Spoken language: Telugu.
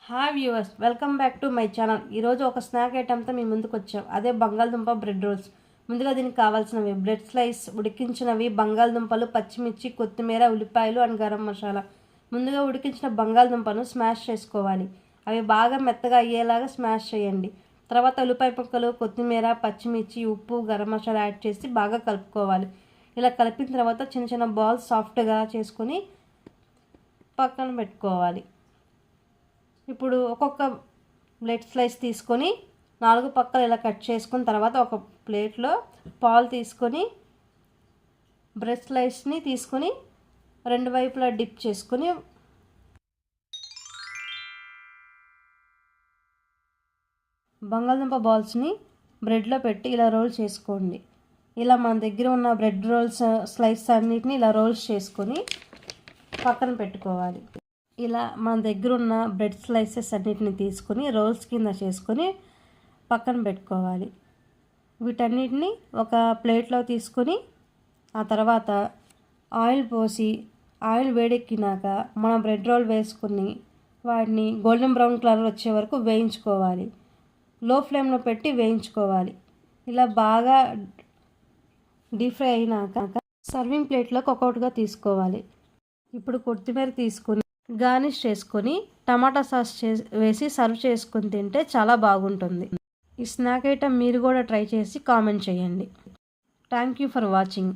Hi viewers, welcome back to my channel. ఈరోజు ఒక స్నాక్ ఐటమ్తో మీ ముందుకు వచ్చాం. అదే బంగాళదుంప బ్రెడ్ రోల్స్. ముందుగా దీనికి కావాల్సినవి బ్రెడ్ స్లైస్, ఉడికించినవి బంగాళదుంపలు, పచ్చిమిర్చి, కొత్తిమీర, ఉల్లిపాయలు అండ్ గరం మసాలా. ముందుగా ఉడికించిన బంగాళదుంపను స్మాష్ చేసుకోవాలి. అవి బాగా మెత్తగా అయ్యేలాగా స్మాష్ చేయండి. తర్వాత ఉల్లిపాయ ముక్కలు, కొత్తిమీర, పచ్చిమిర్చి, ఉప్పు, గరం మసాలా యాడ్ చేసి బాగా కలుపుకోవాలి. ఇలా కలిపిన తర్వాత చిన్న చిన్న బాల్స్ సాఫ్ట్గా చేసుకొని పక్కన పెట్టుకోవాలి. ఇప్పుడు ఒక్కొక్క బ్రెడ్ స్లైస్ తీసుకొని 4 పక్కలు ఇలా కట్ చేసుకున్న తర్వాత ఒక ప్లేట్లో పాలు తీసుకొని బ్రెడ్ స్లైస్ని తీసుకొని 2 వైపులా డిప్ చేసుకొని బంగాళదుంప బాల్స్ని బ్రెడ్లో పెట్టి ఇలా రోల్ చేసుకోండి. ఇలా మన దగ్గర ఉన్న బ్రెడ్ రోల్స్ స్లైస్ అన్నిటిని ఇలా రోల్స్ చేసుకొని పక్కన పెట్టుకోవాలి. ఇలా మన దగ్గర ఉన్న బ్రెడ్ స్లైసెస్ అన్నిటిని తీసుకొని రోల్స్ కింద చేసుకొని పక్కన పెట్టుకోవాలి. వీటన్నిటిని ఒక ప్లేట్లో తీసుకొని ఆ తర్వాత ఆయిల్ పోసి ఆయిల్ వేడెక్కినాక మనం బ్రెడ్ రోల్ వేసుకుని వాటిని గోల్డెన్ బ్రౌన్ కలర్ వచ్చే వరకు వేయించుకోవాలి. లో ఫ్లేమ్లో పెట్టి వేయించుకోవాలి. ఇలా బాగా డీప్ ఫ్రై అయినాక సర్వింగ్ ప్లేట్లోకి ఒక్కొక్కటిగా తీసుకోవాలి. ఇప్పుడు కొత్తిమీర తీసుకొని గార్నిష్ చేసుకొని టమాటా సాస్ వేసి సర్వ్ చేసుకొని తింటే చాలా బాగుంటుంది. ఈ స్నాక్ ఐటమ్ మీరు కూడా ట్రై చేసి కామెంట్ చేయండి. Thank you for watching.